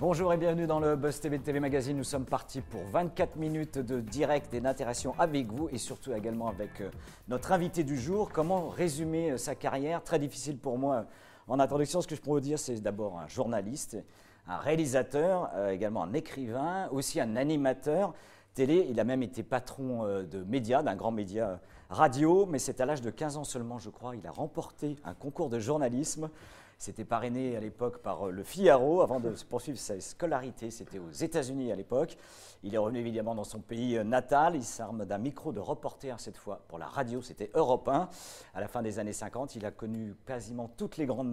Bonjour et bienvenue dans le Buzz TV de TV Magazine. Nous sommes partis pour 24 minutes de direct et d'interaction avec vous et surtout également avec notre invité du jour. Comment résumer sa carrière? Très difficile pour moi en introduction. Ce que je pourrais vous dire, c'est d'abord un journaliste, un réalisateur, également un écrivain, aussi un animateur télé. Il a même été patron de médias, d'un grand média radio, mais c'est à l'âge de 15 ans seulement, je crois. Il a remporté un concours de journalisme. C'était parrainé à l'époque par le Figaro avant de poursuivre sa scolarité. C'était aux États-Unis à l'époque. Il est revenu évidemment dans son pays natal. Il s'arme d'un micro de reporter cette fois pour la radio. C'était Europe 1. À la fin des années 50, il a connu quasiment tous les grands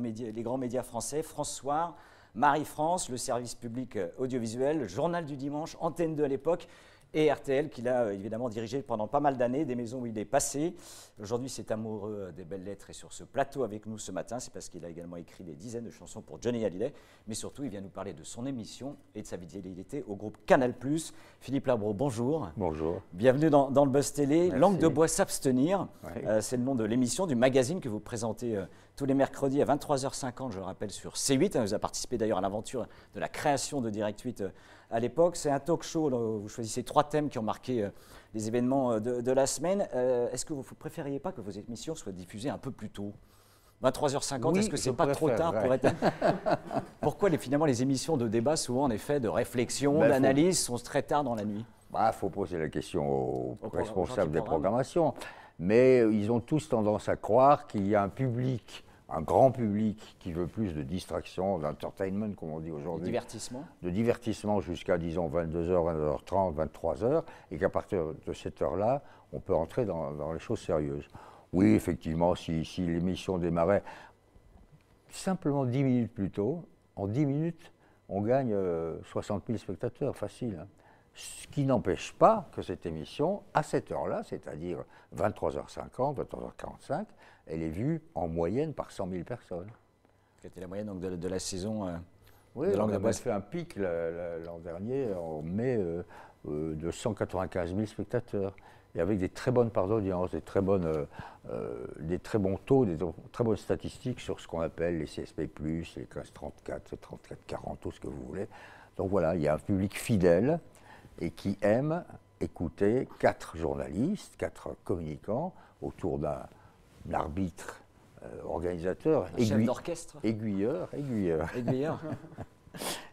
médias français. France Soir, Marie-France, le service public audiovisuel, le Journal du Dimanche, Antenne 2 à l'époque. Et RTL, qu'il a évidemment dirigé pendant pas mal d'années, des maisons où il est passé. Aujourd'hui, c'est amoureux des belles lettres et sur ce plateau avec nous ce matin, c'est parce qu'il a également écrit des dizaines de chansons pour Johnny Hallyday. Mais surtout, il vient nous parler de son émission et de sa fidélité au groupe Canal+. Philippe Labro, bonjour. Bonjour. Bienvenue dans le Buzz Télé. Merci. Langue de bois s'abstenir, Oui. c'est le nom de l'émission, du magazine que vous présentez tous les mercredis à 23h50, je le rappelle, sur C8. Vous avez participé d'ailleurs à l'aventure de la création de Direct 8 à l'époque. C'est un talk show, où vous choisissez 3 thèmes qui ont marqué les événements de la semaine. Est-ce que vous ne préfériez pas que vos émissions soient diffusées un peu plus tôt? 23h50, Oui, est-ce que c'est pas trop tard pour être... Pourquoi finalement les émissions de débat, souvent en effet, de réflexion, d'analyse, sont très tard dans la nuit? Faut poser la question aux responsables des programme. programmations. Mais ils ont tous tendance à croire qu'il y a un public, un grand public qui veut plus de distraction, d'entertainment, comme on dit aujourd'hui. Divertissement. De divertissement jusqu'à, disons, 22h, 22h30, 23h, et qu'à partir de cette heure-là, on peut entrer dans les choses sérieuses. Oui, effectivement, si l'émission démarrait simplement 10 minutes plus tôt, en 10 minutes, on gagne 60 000 spectateurs, facile. Ce qui n'empêche pas que cette émission, à cette heure-là, c'est-à-dire 23h50, 23h45, elle est vue en moyenne par 100 000 personnes. C'était la moyenne donc, de la saison Oui, de on Langue de a bois. fait un pic l'an dernier, en mai, de 195 000 spectateurs. Et avec des très bonnes parts d'audience, des très bons taux, des très bonnes statistiques sur ce qu'on appelle les CSP+, les 15-34, les 34-40, tout ce que vous voulez. Donc voilà, il y a un public fidèle et qui aime écouter 4 journalistes, 4 communicants autour d'un arbitre, organisateur, chef d'orchestre, aiguilleur,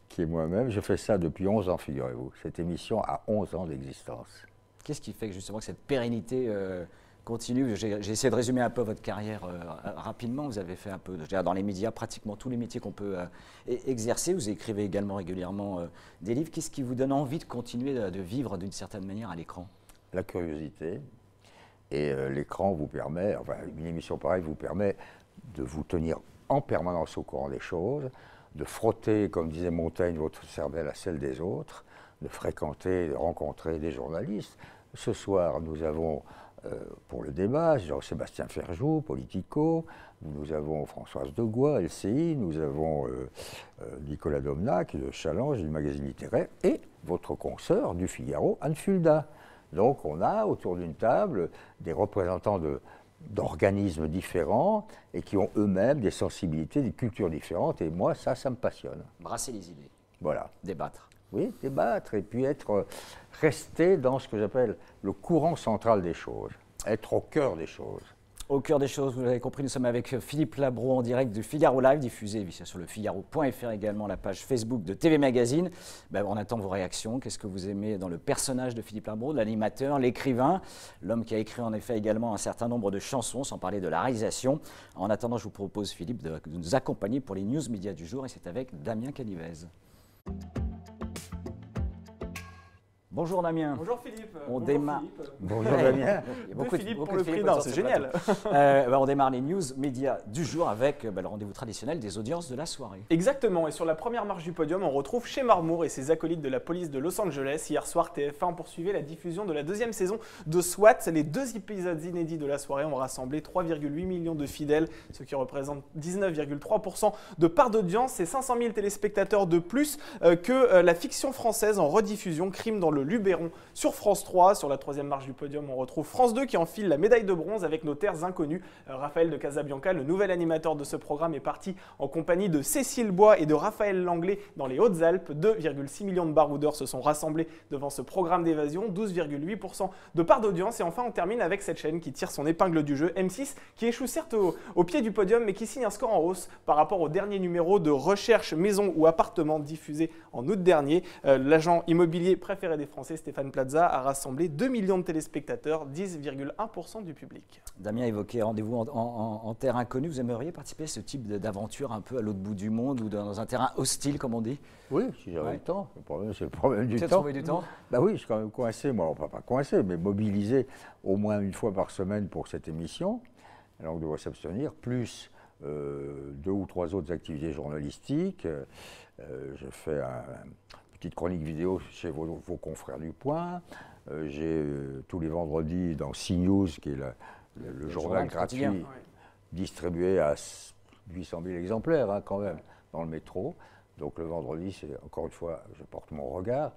qui est moi-même. Je fais ça depuis 11 ans, figurez-vous. Cette émission a 11 ans d'existence. Qu'est-ce qui fait que justement que cette pérennité continue? J'ai essayé de résumer un peu votre carrière rapidement. Vous avez fait un peu, dans les médias, pratiquement tous les métiers qu'on peut exercer. Vous écrivez également régulièrement des livres. Qu'est-ce qui vous donne envie de continuer de vivre d'une certaine manière à l'écran? La curiosité. Et l'écran vous permet, enfin une émission pareille vous permet de vous tenir en permanence au courant des choses, de frotter, comme disait Montaigne, votre cervelle à celle des autres, de fréquenter, de rencontrer des journalistes. Ce soir, nous avons, pour le débat, Jean-Sébastien Ferjou, Politico, nous avons Françoise Degois, LCI, nous avons Nicolas Domnac, de Challenge, du magazine littéraire, et votre consoeur du Figaro, Anne Fulda. Donc on a autour d'une table des représentants d'organismes différents et qui ont eux-mêmes des sensibilités, des cultures différentes. Et moi, ça me passionne. Brasser les idées. Voilà. Débattre. Oui, débattre et puis rester dans ce que j'appelle le courant central des choses, être au cœur des choses. Au cœur des choses, vous l'avez compris, nous sommes avec Philippe Labro en direct du Figaro Live, diffusé sur le Figaro.fr également, la page Facebook de TV Magazine. On attend vos réactions. Qu'est-ce que vous aimez dans le personnage de Philippe Labro, l'animateur, l'écrivain, l'homme qui a écrit en effet également un certain nombre de chansons, sans parler de la réalisation. En attendant, je vous propose, Philippe, de nous accompagner pour les news médias du jour, et c'est avec Damien Canivez. Bonjour Damien. Bonjour Philippe. On démarre. Bonjour Damien. Il y a beaucoup de Philippe pour le prix d'un, c'est génial. On démarre les news médias du jour avec le rendez-vous traditionnel des audiences de la soirée. Exactement, et sur la première marche du podium, on retrouve Shemar Moore et ses acolytes de la police de Los Angeles. Hier soir, TF1 poursuivait la diffusion de la 2e saison de SWAT. Les 2 épisodes inédits de la soirée ont rassemblé 3,8 millions de fidèles, ce qui représente 19,3% de part d'audience et 500 000 téléspectateurs de plus que la fiction française en rediffusion Crime dans le Luberon sur France 3. Sur la troisième marche du podium, on retrouve France 2 qui enfile la médaille de bronze avec Nos terres inconnues. Raphaël de Casabianca, le nouvel animateur de ce programme, est parti en compagnie de Cécile Bois et de Raphaël Langlais dans les Hautes-Alpes. 2,6 millions de baroudeurs se sont rassemblés devant ce programme d'évasion, 12,8% de part d'audience. Et enfin, on termine avec cette chaîne qui tire son épingle du jeu, M6, qui échoue certes au pied du podium, mais qui signe un score en hausse par rapport au dernier numéro de Recherche maison ou appartement diffusé en août dernier. L'agent immobilier préféré des Français, Stéphane Plaza, a rassemblé 2 millions de téléspectateurs, 10,1% du public. Damien évoquait rendez-vous en terre inconnue. Vous aimeriez participer à ce type d'aventure un peu à l'autre bout du monde ou dans un terrain hostile, comme on dit? Oui, si j'avais le temps. Le problème, c'est le problème du temps. Trouver du temps. Bah oui, je suis quand même coincé, moi, enfin, pas coincé, mais mobilisé au moins une fois par semaine pour cette émission. Alors on doit s'abstenir, plus 2 ou 3 autres activités journalistiques. Je fais une petite chronique vidéo chez vos confrères du Point. J'ai tous les vendredis dans CNews, qui est le journal gratuit, distribué à 800 000 exemplaires hein, quand même, dans le métro. Donc le vendredi, c'est encore une fois, je porte mon regard.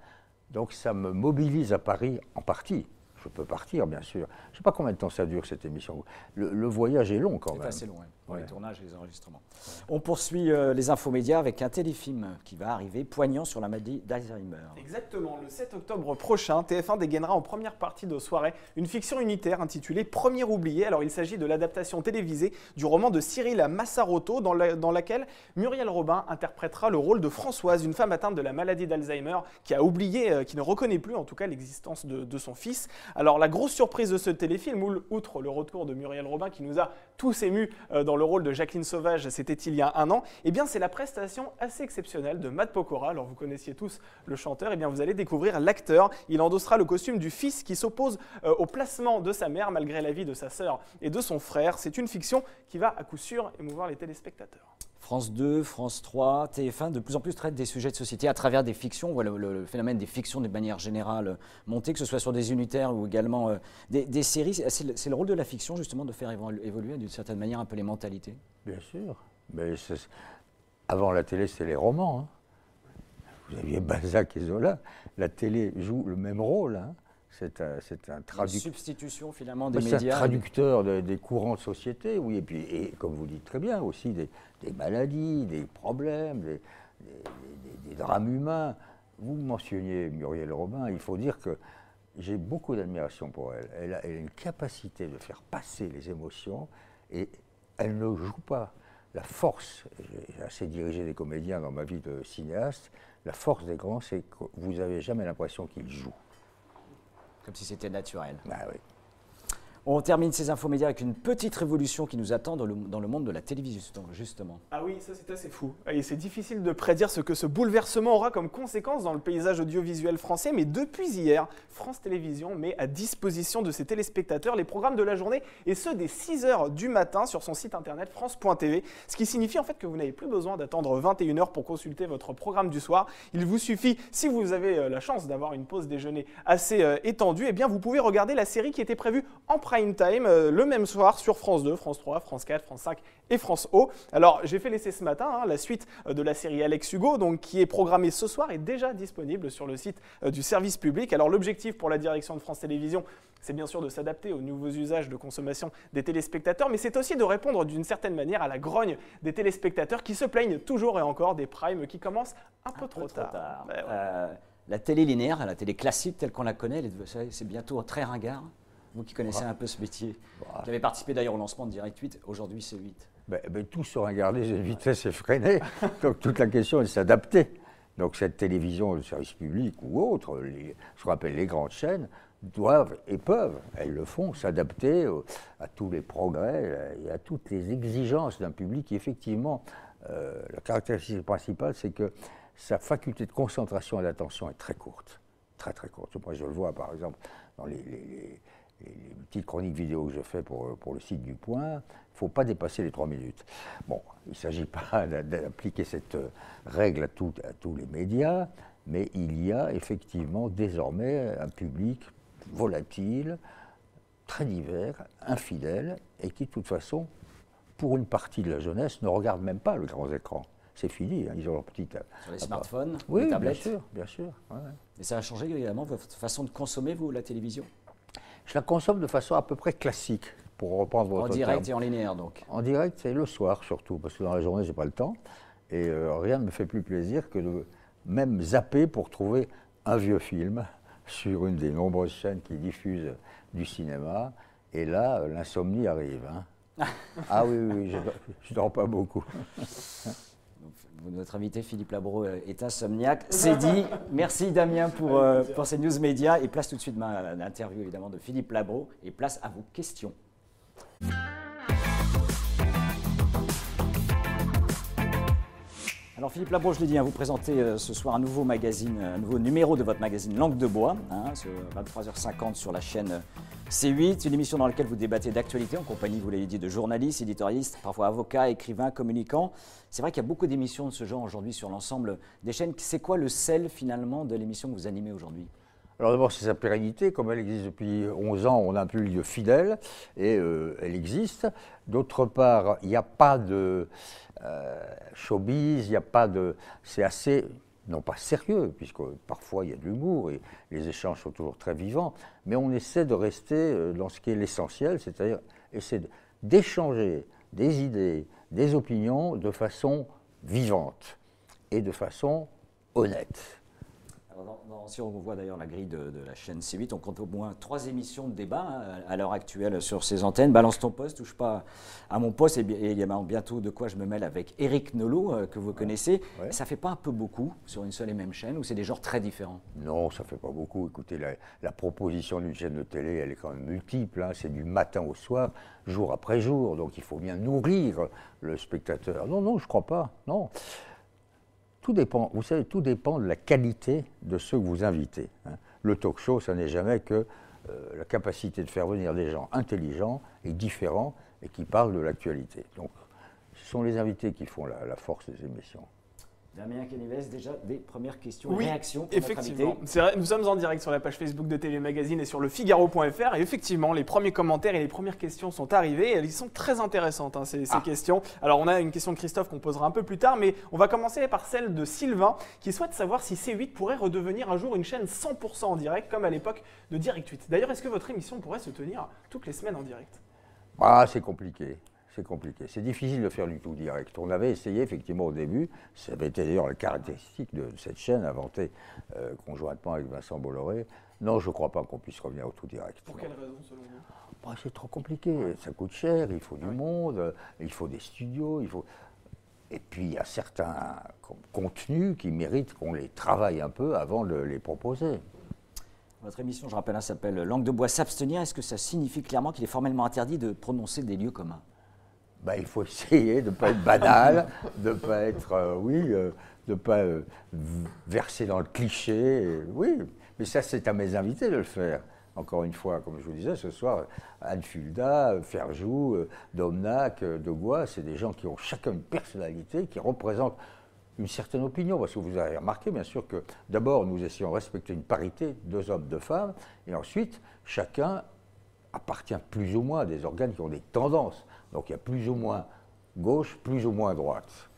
Donc ça me mobilise à Paris en partie. Je peux partir, bien sûr. Je ne sais pas combien de temps ça dure, cette émission. Le voyage est long, quand même. C'est assez long, pour les tournages et les enregistrements. On poursuit les infomédias avec un téléfilm qui va arriver, poignant sur la maladie d'Alzheimer. Exactement. Le 7 octobre prochain, TF1 dégainera en première partie de soirée une fiction unitaire intitulée Premier oublié. Alors, il s'agit de l'adaptation télévisée du roman de Cyril Massarotto, dans laquelle Muriel Robin interprétera le rôle de Françoise, une femme atteinte de la maladie d'Alzheimer, qui a oublié, qui ne reconnaît plus en tout cas l'existence de son fils. Alors, la grosse surprise de ce téléfilm, outre le retour de Muriel Robin qui nous a tous émus dans le rôle de Jacqueline Sauvage, c'était il y a un an, eh bien c'est la prestation assez exceptionnelle de Matt Pokora. Alors vous connaissiez tous le chanteur, eh bien vous allez découvrir l'acteur. Il endossera le costume du fils qui s'oppose au placement de sa mère malgré l'avis de sa sœur et de son frère. C'est une fiction qui va à coup sûr émouvoir les téléspectateurs. France 2, France 3, TF1, de plus en plus traitent des sujets de société à travers des fictions. On voit le phénomène des fictions de manière générale monter, que ce soit sur des unitaires ou également des séries. C'est le rôle de la fiction, justement, de faire évoluer d'une certaine manière un peu les mentalités. Bien sûr. Mais avant la télé, c'était les romans. Hein. Vous aviez Balzac et Zola. La télé joue le même rôle. Hein. C'est un traducteur. Substitution finalement des médias. C'est un traducteur des courants de société, oui, et comme vous dites très bien, aussi des maladies, des problèmes, des drames humains. Vous mentionniez Muriel Robin, il faut dire que j'ai beaucoup d'admiration pour elle. Elle a une capacité de faire passer les émotions et elle ne joue pas. La force, j'ai assez dirigé des comédiens dans ma vie de cinéaste, la force des grands, c'est que vous n'avez jamais l'impression qu'ils jouent. Comme si c'était naturel. Ah oui. On termine ces infomédias avec une petite révolution qui nous attend dans le monde de la télévision, justement. Ah oui, ça c'est assez fou. Et c'est difficile de prédire ce que ce bouleversement aura comme conséquence dans le paysage audiovisuel français. Mais depuis hier, France Télévisions met à disposition de ses téléspectateurs les programmes de la journée et ceux des 6 h du matin sur son site internet france.tv. Ce qui signifie en fait que vous n'avez plus besoin d'attendre 21 h pour consulter votre programme du soir. Il vous suffit, si vous avez la chance d'avoir une pause déjeuner assez étendue, eh bien vous pouvez regarder la série qui était prévue en prime time le même soir sur France 2, France 3, France 4, France 5 et France O. Alors j'ai fait l'essai ce matin, la suite de la série Alex Hugo, donc, qui est programmée ce soir, est déjà disponible sur le site du service public. Alors l'objectif pour la direction de France Télévisions, c'est bien sûr de s'adapter aux nouveaux usages de consommation des téléspectateurs, mais c'est aussi de répondre d'une certaine manière à la grogne des téléspectateurs qui se plaignent toujours et encore des primes qui commencent un peu trop tard. Ben ouais. La télé linéaire, la télé classique telle qu'on la connaît, c'est bientôt très ringard. Vous qui connaissez un peu ce métier, qui avez participé d'ailleurs au lancement de Direct 8, aujourd'hui c'est 8. Tout se regarder à une vitesse effrénée, donc toute la question est de s'adapter. Donc cette télévision de service public ou autre, ce qu'on appelle les grandes chaînes, doivent et peuvent, elles le font, s'adapter à tous les progrès et à toutes les exigences d'un public qui effectivement, la caractéristique principale, c'est que sa faculté de concentration et d'attention est très courte, très très courte. Moi je le vois par exemple dans les petites chroniques vidéo que je fais pour le site du Point, il ne faut pas dépasser les 3 minutes. Bon, il ne s'agit pas d'appliquer cette règle à tous les médias, mais il y a effectivement désormais un public volatile, très divers, infidèle, et qui de toute façon, pour une partie de la jeunesse, ne regarde même pas le grand écran. c'est fini. Hein, ils ont leur petite. Sur les smartphones, oui, les tablettes. bien sûr, bien sûr. Ouais. Et ça a changé également votre façon de consommer, vous, la télévision? Je la consomme de façon à peu près classique, pour reprendre votre En direct terme. et en linéaire, donc. En direct, c'est le soir surtout, parce que dans la journée, j'ai pas le temps. Et rien ne me fait plus plaisir que de même zapper pour trouver un vieux film sur une des nombreuses chaînes qui diffusent du cinéma. Et là, l'insomnie arrive. Hein. Ah oui, oui, je dors pas beaucoup. Notre invité Philippe Labro est insomniaque. C'est dit. Merci Damien pour ces news médias. Et place tout de suite à l'interview évidemment de Philippe Labro. Et place à vos questions. Alors Philippe Labro, je l'ai dit, vous présentez ce soir un nouveau magazine, un nouveau numéro de votre magazine Langue de Bois, ce 23h50 sur la chaîne C8, une émission dans laquelle vous débattez d'actualité en compagnie, vous l'avez dit, de journalistes, éditorialistes, parfois avocats, écrivains, communicants. C'est vrai qu'il y a beaucoup d'émissions de ce genre aujourd'hui sur l'ensemble des chaînes. C'est quoi le sel finalement de l'émission que vous animez aujourd'hui? Alors d'abord, c'est sa pérennité. Comme elle existe depuis 11 ans, on a un public fidèle et elle existe. D'autre part, il n'y a pas de showbiz, il n'y a pas de... C'est assez, non pas sérieux, puisque parfois il y a de l'humour et les échanges sont toujours très vivants, mais on essaie de rester dans ce qui est l'essentiel, c'est-à-dire essayer d'échanger des idées, des opinions de façon vivante et de façon honnête. Si on voit d'ailleurs la grille de la chaîne C8, on compte au moins 3 émissions de débat à l'heure actuelle sur ces antennes. Balance ton poste, touche pas à mon poste. Et il y a bientôt de quoi je me mêle avec Éric Nolot, que vous connaissez. Ouais. Ça ne fait pas un peu beaucoup sur une seule et même chaîne ou c'est des genres très différents? Non, ça ne fait pas beaucoup. Écoutez, la proposition d'une chaîne de télé, elle est quand même multiple. Hein. C'est du matin au soir, jour après jour. Donc il faut bien nourrir le spectateur. Non, non, je ne crois pas. Non. Tout dépend, vous savez, tout dépend de la qualité de ceux que vous invitez. Hein. Le talk show, ça n'est jamais que la capacité de faire venir des gens intelligents et différents et qui parlent de l'actualité. Donc, ce sont les invités qui font la force des émissions. Damien Canives, déjà des premières questions et réactions pour effectivement. C'est vrai, nous sommes en direct sur la page Facebook de TV Magazine et sur le Figaro.fr et effectivement les premiers commentaires et les premières questions sont arrivées et elles sont très intéressantes hein, ces questions. Alors on a une question de Christophe qu'on posera un peu plus tard mais on va commencer par celle de Sylvain qui souhaite savoir si C8 pourrait redevenir un jour une chaîne 100% en direct comme à l'époque de Direct 8. D'ailleurs est-ce que votre émission pourrait se tenir toutes les semaines en direct? Ah, c'est compliqué. C'est compliqué. C'est difficile de faire du tout direct. On avait essayé effectivement au début, ça avait été d'ailleurs la caractéristique de cette chaîne inventée conjointement avec Vincent Bolloré. Non, je ne crois pas qu'on puisse revenir au tout direct. Pour quelle raison selon vous? C'est trop compliqué, ça coûte cher, il faut du monde, il faut des studios, il faut... Et puis il y a certains contenus qui méritent qu'on les travaille un peu avant de les proposer. Votre émission, je rappelle, s'appelle Langue de Bois s'abstenir. Est-ce que ça signifie clairement qu'il est formellement interdit de prononcer des lieux communs? Il faut essayer de ne pas être banal, de ne pas être, de pas verser dans le cliché. Oui, mais ça, c'est à mes invités de le faire. Encore une fois, comme je vous disais, ce soir, Anne Fulda, Ferjou, Domnac, De Gois, c'est des gens qui ont chacun une personnalité, qui représentent une certaine opinion. Parce que vous avez remarqué, bien sûr, que d'abord, nous essayons de respecter une parité, 2 hommes, 2 femmes, et ensuite, chacun appartient plus ou moins à des organes qui ont des tendances. Donc il y a plus ou moins gauche, plus ou moins droite.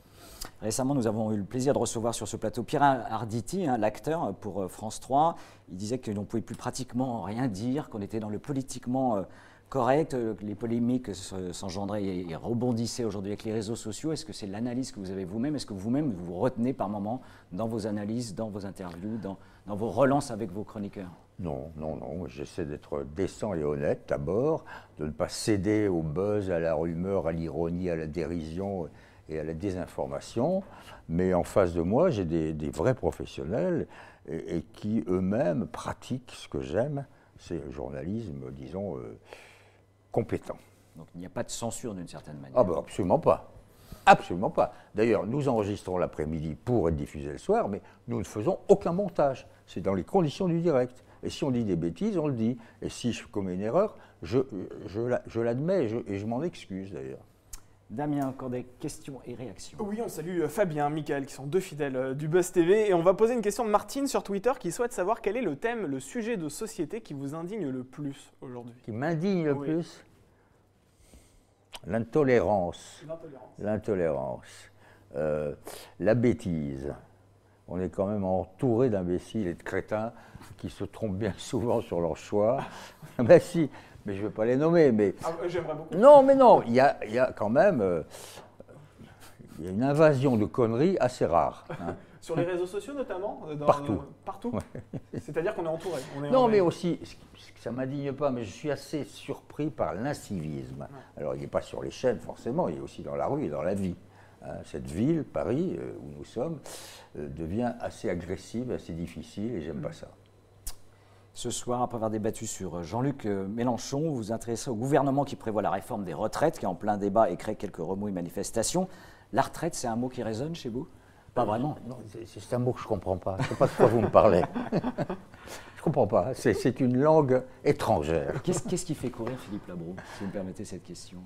Récemment, nous avons eu le plaisir de recevoir sur ce plateau Pierre Arditi, l'acteur pour France 3. Il disait que l'on ne pouvait plus pratiquement rien dire, qu'on était dans le politiquement correct. Les polémiques s'engendraient et rebondissaient aujourd'hui avec les réseaux sociaux. Est-ce que c'est l'analyse que vous avez vous-même? Est-ce que vous-même vous retenez par moments dans vos analyses, dans vos interviews, dans vos relances avec vos chroniqueurs? Non, non, non. J'essaie d'être décent et honnête d'abord, de ne pas céder au buzz, à la rumeur, à l'ironie, à la dérision et à la désinformation. Mais en face de moi, j'ai des vrais professionnels et qui eux-mêmes pratiquent ce que j'aime, c'est le journalisme, disons, compétent. Donc il n'y a pas de censure d'une certaine manière? Ah ben absolument pas. Absolument pas. D'ailleurs, nous enregistrons l'après-midi pour être diffusé le soir, mais nous ne faisons aucun montage. C'est dans les conditions du direct. Et si on dit des bêtises, on le dit. Et si je commets une erreur, je l'admets et je m'en excuse d'ailleurs. Damien, encore des questions et réactions? Oui, on salue Fabien, Michael, qui sont 2 fidèles du Buzz TV. Et on va poser une question de Martine sur Twitter qui souhaite savoir quel est le thème, le sujet de société qui vous indigne le plus aujourd'hui. Qui m'indigne le plus? L'intolérance. L'intolérance. L'intolérance. La bêtise. On est quand même entouré d'imbéciles et de crétins qui se trompent bien souvent sur leur choix. Ben si, mais je ne vais pas les nommer. Mais... Ah, j'aimerais beaucoup. Non, mais non, il y a quand même il y a une invasion de conneries assez rare. Hein. Sur les réseaux sociaux notamment Partout. Partout. Ouais. C'est-à-dire qu'on est entouré. Non, mais aussi, ça ne m'indigne pas, mais je suis assez surpris par l'incivisme. Ouais. Alors, il n'est pas sur les chaînes, forcément, il est aussi dans la rue et dans la vie. Hein, cette ville, Paris, où nous sommes, devient assez agressive, assez difficile, et j'aime pas ça. Ce soir, après avoir débattu sur Jean-Luc Mélenchon, vous vous intéressez au gouvernement qui prévoit la réforme des retraites, qui est en plein débat et crée quelques remous et manifestations. La retraite, c'est un mot qui résonne chez vous? Pas vraiment. Non, c'est un mot que je ne comprends pas. Je ne sais pas de quoi vous me parlez. Je ne comprends pas. C'est une langue étrangère. Qu'est-ce qui fait courir Philippe Labro, si vous me permettez cette question?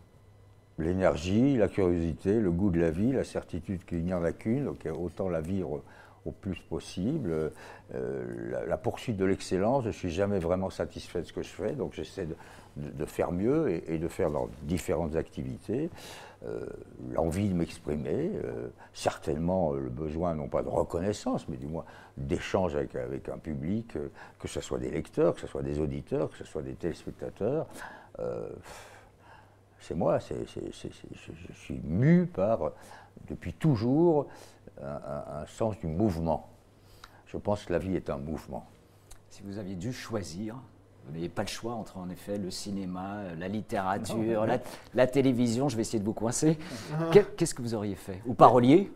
L'énergie, la curiosité, le goût de la vie, la certitude qu'il n'y en a qu'une, donc autant la vivre au plus possible, la poursuite de l'excellence. Je ne suis jamais vraiment satisfait de ce que je fais, donc j'essaie de faire mieux et de faire dans différentes activités. L'envie de m'exprimer, certainement le besoin non pas de reconnaissance, mais du moins d'échange avec un public, que ce soit des lecteurs, que ce soit des auditeurs, que ce soit des téléspectateurs. C'est moi, je suis mu par, depuis toujours, un sens du mouvement. Je pense que la vie est un mouvement. Si vous aviez dû choisir, vous n'avez pas le choix entre en effet le cinéma, la littérature, la télévision, je vais essayer de vous coincer. Qu'est-ce que vous auriez fait? Ou parolier?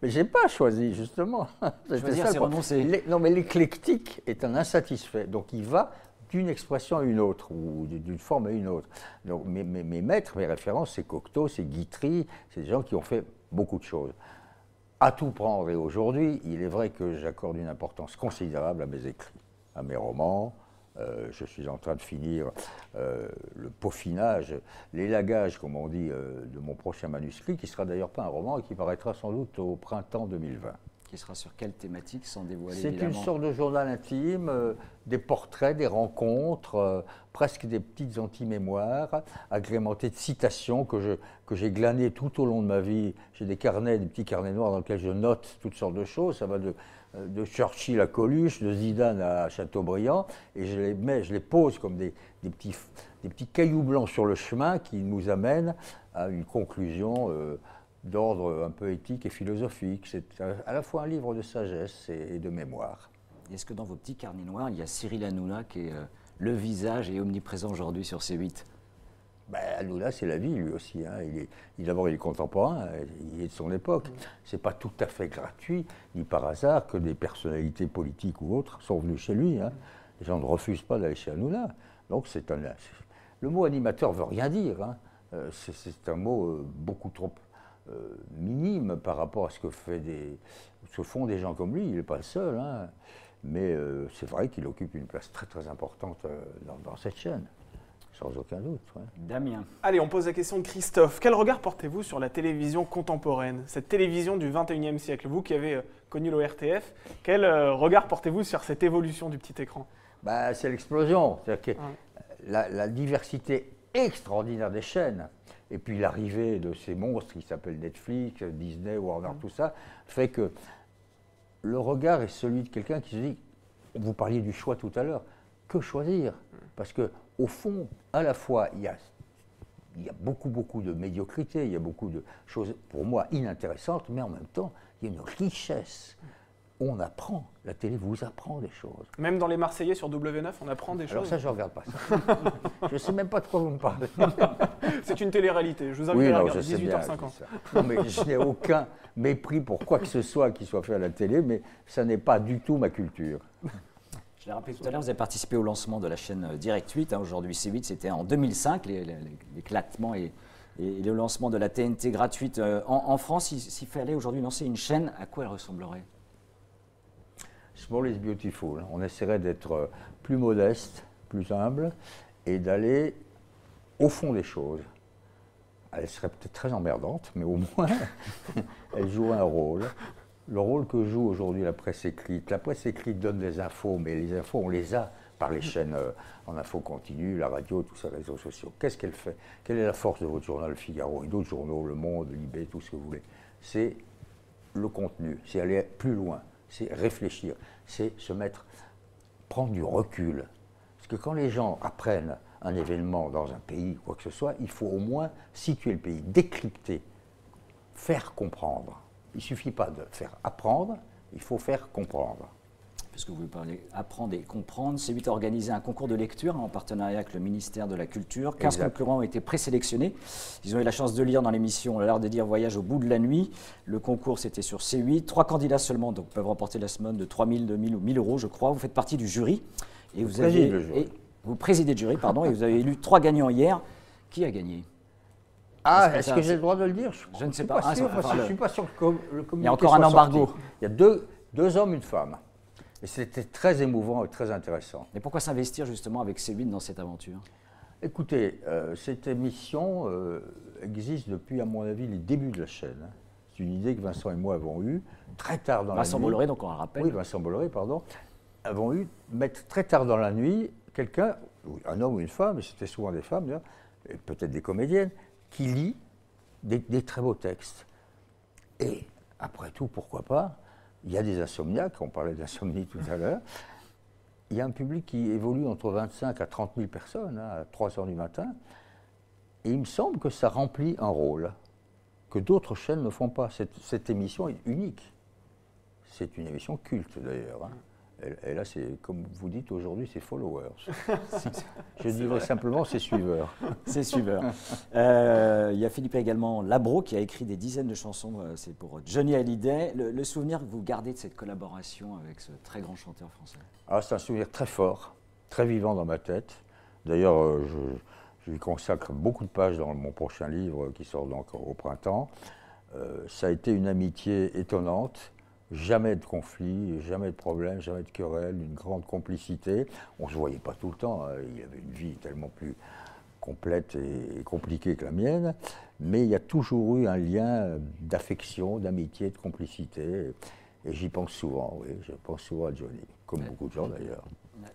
Mais je n'ai pas choisi, justement. Choisir, c'est renoncer. Non, mais l'éclectique est un insatisfait. Donc il va d'une expression à une autre, ou d'une forme à une autre. Donc, mes maîtres, mes références, c'est Cocteau, c'est Guitry, c'est des gens qui ont fait beaucoup de choses. À tout prendre, et aujourd'hui, il est vrai que j'accorde une importance considérable à mes écrits, à mes romans. Je suis en train de finir le peaufinage, l'élagage, comme on dit, de mon prochain manuscrit, qui ne sera d'ailleurs pas un roman et qui paraîtra sans doute au printemps 2020. Qui sera sur quelle thématique, sans dévoiler C'est évidemment? une sorte de journal intime, des portraits, des rencontres, presque des petites anti-mémoires, agrémentées de citations que j'ai glanées tout au long de ma vie. J'ai des petits carnets noirs dans lesquels je note toutes sortes de choses. Ça va de Churchill à Coluche, de Zidane à Chateaubriand, et je les pose comme des petits cailloux blancs sur le chemin qui nous amènent à une conclusion d'ordre un peu éthique et philosophique. C'est à la fois un livre de sagesse et de mémoire. Est-ce que dans vos petits carnets noirs, il y a Cyril Hanouna qui est le visage et omniprésent aujourd'hui sur C8? Ben, Hanouna, c'est la vie, lui aussi. Hein. D'abord, il est contemporain, il est de son époque. C'est pas tout à fait gratuit, ni par hasard, que des personnalités politiques ou autres sont venues chez lui. Hein. Les gens ne refusent pas d'aller chez Hanouna. Donc, le mot animateur ne veut rien dire. Hein. C'est un mot beaucoup trop minime par rapport à ce que font des gens comme lui. Il n'est pas le seul, hein. Mais c'est vrai qu'il occupe une place très très importante dans cette chaîne, sans aucun doute. Ouais. Damien. Allez, on pose la question de Christophe. Quel regard portez-vous sur la télévision contemporaine, cette télévision du 21e siècle? Vous qui avez connu l'ORTF, quel regard portez-vous sur cette évolution du petit écran? Bah, c'est l'explosion. C'est-à-dire que la diversité extraordinaire des chaînes, et puis l'arrivée de ces monstres qui s'appellent Netflix, Disney, Warner, tout ça, fait que le regard est celui de quelqu'un qui se dit, vous parliez du choix tout à l'heure, que choisir? Parce qu'au fond, à la fois, il y a beaucoup de médiocrité, il y a beaucoup de choses, pour moi, inintéressantes, mais en même temps, il y a une richesse. On apprend, la télé vous apprend des choses. Même dans les Marseillais sur W9, on apprend des choses. Alors ça, je ne regarde pas ça. Je ne sais même pas de quoi vous me parlez. C'est une télé-réalité, je vous invite à regarder 18h50. Non, mais je n'ai aucun mépris pour quoi que ce soit qui soit fait à la télé, mais ça n'est pas du tout ma culture. Je l'ai rappelé tout à l'heure, vous avez participé au lancement de la chaîne Direct 8, hein, aujourd'hui C8, c'était en 2005, l'éclatement et le lancement de la TNT gratuite en France. S'il fallait aujourd'hui lancer une chaîne, à quoi elle ressemblerait? Small is beautiful. On essaierait d'être plus modeste, plus humble, et d'aller au fond des choses. Elle serait peut-être très emmerdante, mais au moins, elle joue un rôle. Le rôle que joue aujourd'hui la presse écrite. La presse écrite donne des infos, mais les infos, on les a par les chaînes en info continue, la radio, tous ces réseaux sociaux. Qu'est-ce qu'elle fait? Quelle est la force de votre journal Le Figaro et d'autres journaux, Le Monde, Libé, tout ce que vous voulez? C'est le contenu, c'est aller plus loin, c'est réfléchir, c'est prendre du recul. Parce que quand les gens apprennent un événement dans un pays, quoi que ce soit, il faut au moins situer le pays, décrypter, faire comprendre. Il ne suffit pas de faire apprendre, il faut faire comprendre. Puisque vous parlez apprendre et comprendre, C8 a organisé un concours de lecture en partenariat avec le ministère de la Culture. 15 concurrents ont été présélectionnés. Ils ont eu la chance de lire dans l'émission L'art de dire voyage au bout de la nuit. Le concours, c'était sur C8. 3 candidats seulement donc, peuvent remporter la semaine de 3 000, 2 000 ou 1 000 euros, je crois. Vous faites partie du jury. Et vous présidez le jury, pardon, et vous avez élu 3 gagnants hier. Qui a gagné? Est-ce que j'ai le droit de le dire? Je ne sais pas. Je ne suis pas sûr que le communiqué il y a encore un embargo. Sorti. Il y a deux hommes, une femme. Et c'était très émouvant et très intéressant. Mais pourquoi s'investir justement avec C8 dans cette aventure? Écoutez, cette émission existe depuis, à mon avis, les débuts de la chaîne. C'est une idée que Vincent et moi avons eue très tard dans la nuit. Vincent Bolloré, donc on le rappelle. Oui, Vincent Bolloré, pardon. Avons eu, mettre très tard dans la nuit, quelqu'un, un homme ou une femme, et c'était souvent des femmes, d'ailleurs, et peut-être des comédiennes, qui lit des très beaux textes. Et après tout, pourquoi pas? Il y a des insomniaques, on parlait d'insomnie tout à l'heure. Il y a un public qui évolue entre 25 à 30 000 personnes, à 3 h du matin. Et il me semble que ça remplit un rôle que d'autres chaînes ne font pas. Cette émission est unique. C'est une émission culte d'ailleurs. Et là, c'est, comme vous dites aujourd'hui, c'est followers. Je dirais simplement, c'est suiveurs. C'est suiveurs. Il y a Philippe également Labro qui a écrit des dizaines de chansons. C'est pour Johnny Hallyday. Le souvenir que vous gardez de cette collaboration avec ce très grand chanteur français? C'est un souvenir très fort, très vivant dans ma tête. D'ailleurs, je lui consacre beaucoup de pages dans mon prochain livre qui sort donc au printemps. Ça a été une amitié étonnante. Jamais de conflit, jamais de problème, jamais de querelle, une grande complicité. On ne se voyait pas tout le temps, il avait une vie tellement plus complète et compliquée que la mienne, mais il y a toujours eu un lien d'affection, d'amitié, de complicité, et j'y pense souvent, oui, je pense souvent à Johnny, comme beaucoup de gens d'ailleurs.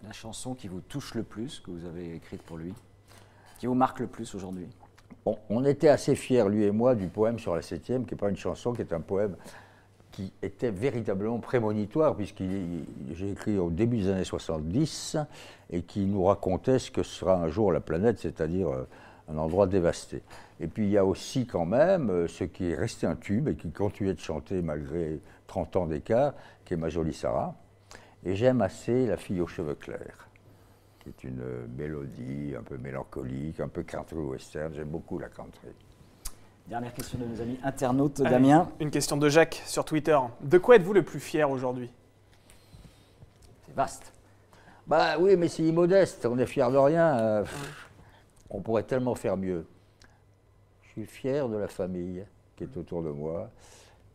La chanson qui vous touche le plus, que vous avez écrite pour lui, qui vous marque le plus aujourd'hui? On était assez fiers, lui et moi, du poème sur la 7e, qui n'est pas une chanson, qui est un poème qui était véritablement prémonitoire, puisqu'il j'ai écrit au début des années 70, et qui nous racontait ce que sera un jour la planète, c'est-à-dire un endroit dévasté. Et puis il y a aussi quand même ce qui est resté un tube, et qui continuait de chanter malgré 30 ans d'écart, qui est Ma jolie Sarah. Et j'aime assez La fille aux cheveux clairs, qui est une mélodie un peu mélancolique, un peu country western, j'aime beaucoup la country. Dernière question de nos amis internautes, Damien. Une question de Jacques sur Twitter. De quoi êtes-vous le plus fier aujourd'hui? C'est vaste. Oui, mais c'est immodeste, on est fier de rien. On pourrait tellement faire mieux. Je suis fier de la famille qui est autour de moi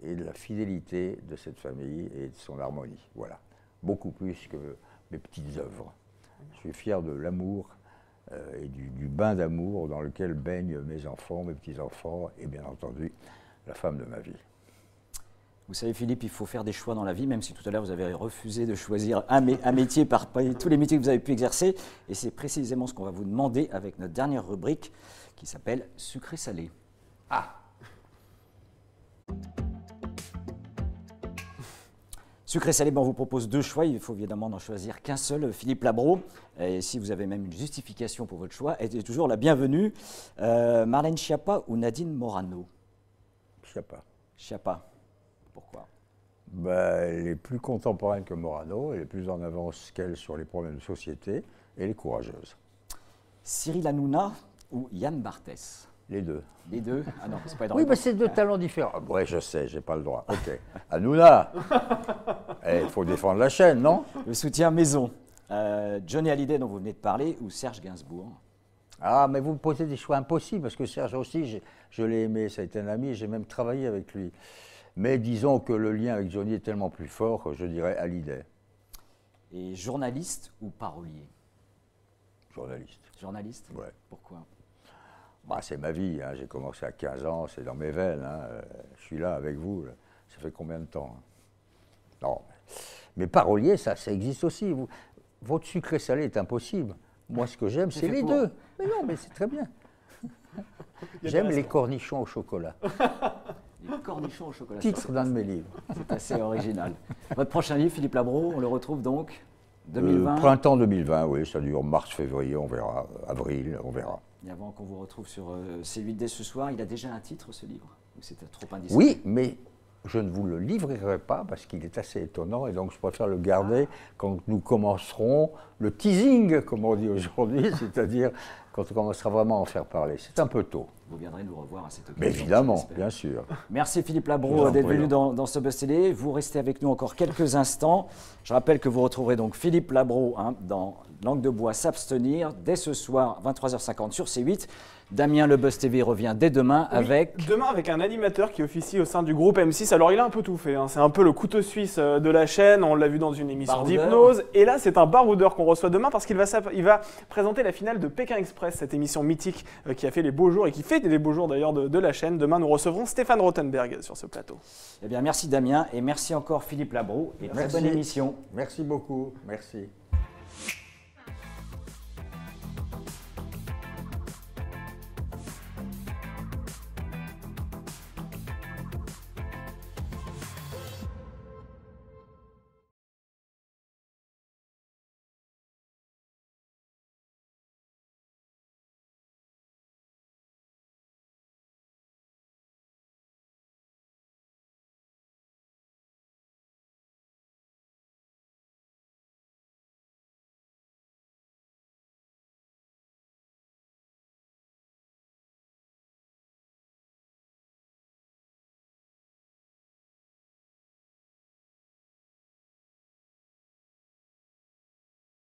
et de la fidélité de cette famille et de son harmonie. Voilà, beaucoup plus que mes petites œuvres. Je suis fier de l'amour et du bain d'amour dans lequel baignent mes enfants, mes petits-enfants et bien entendu la femme de ma vie. Vous savez Philippe, il faut faire des choix dans la vie, même si tout à l'heure vous avez refusé de choisir un métier parmi tous les métiers que vous avez pu exercer. Et c'est précisément ce qu'on va vous demander avec notre dernière rubrique qui s'appelle Sucré-salé. Sucré-salé, on vous propose 2 choix, il faut évidemment n'en choisir qu'un seul, Philippe Labro. Et si vous avez même une justification pour votre choix, elle est toujours la bienvenue. Marlène Schiappa ou Nadine Morano? Schiappa. Schiappa, pourquoi? Elle est plus contemporaine que Morano, elle est plus en avance qu'elle sur les problèmes de société, et elle est courageuse. Cyril Hanouna ou Yann Barthès? Les deux. Les deux? Ah non, c'est pas Oui, mais c'est 2 talents différents. Oui, je sais, j'ai pas le droit. Ok. Hanouna, il faut défendre la chaîne, non? Le soutien maison. Johnny Hallyday, dont vous venez de parler, ou Serge Gainsbourg? Mais vous me posez des choix impossibles, parce que Serge aussi, je l'ai aimé, ça a été un ami, j'ai même travaillé avec lui. Mais disons que le lien avec Johnny est tellement plus fort que je dirais Hallyday. Et journaliste ou parolier? Journaliste. Journaliste? Ouais. Pourquoi? C'est ma vie, hein. J'ai commencé à 15 ans, c'est dans mes veines. Hein. Je suis là avec vous, là. Ça fait combien de temps? Non. Mais parolier, ça existe aussi. Votre sucré-salé est impossible. Moi, ce que j'aime, c'est les deux. Mais non, mais c'est très bien. J'aime les cornichons au chocolat. cornichon au chocolat. Titre d'un de mes livres. C'est assez original. Votre prochain livre, Philippe Labro, on le retrouve donc 2020. Printemps 2020, oui, ça dure mars-février, on verra. Avril, on verra. Et avant qu'on vous retrouve sur C8 dès ce soir, il a déjà un titre, ce livre? Ou c'était trop indiscret? Oui, mais je ne vous le livrerai pas parce qu'il est assez étonnant et donc je préfère le garder quand nous commencerons le teasing, comme on dit aujourd'hui, c'est-à-dire quand on commencera vraiment à en faire parler. C'est un peu tôt. Vous viendrez nous revoir à cette occasion. Mais évidemment, j'espère. bien sûr. Merci Philippe Je Labro vous en d'être prie. venu dans ce Buzz Télé. Vous restez avec nous encore quelques instants. Je rappelle que vous retrouverez donc Philippe Labro dans Langue de bois s'abstenir dès ce soir 23h50 sur C8. Damien Le Buzz TV revient dès demain Oui, avec... Demain avec un animateur qui officie au sein du groupe M6. Alors il a un peu tout fait, hein. C'est un peu le couteau suisse de la chaîne, on l'a vu dans une émission Baroudeur. d'hypnose. Et là c'est un baroudeur qu'on reçoit demain parce qu'il va présenter la finale de Pékin Express, cette émission mythique qui a fait les beaux jours et qui fait les beaux jours d'ailleurs de la chaîne. Demain nous recevrons Stéphane Rothenberg sur ce plateau. Eh bien, merci Damien et merci encore Philippe Labro et très Merci. bonne émission. Merci beaucoup. Merci.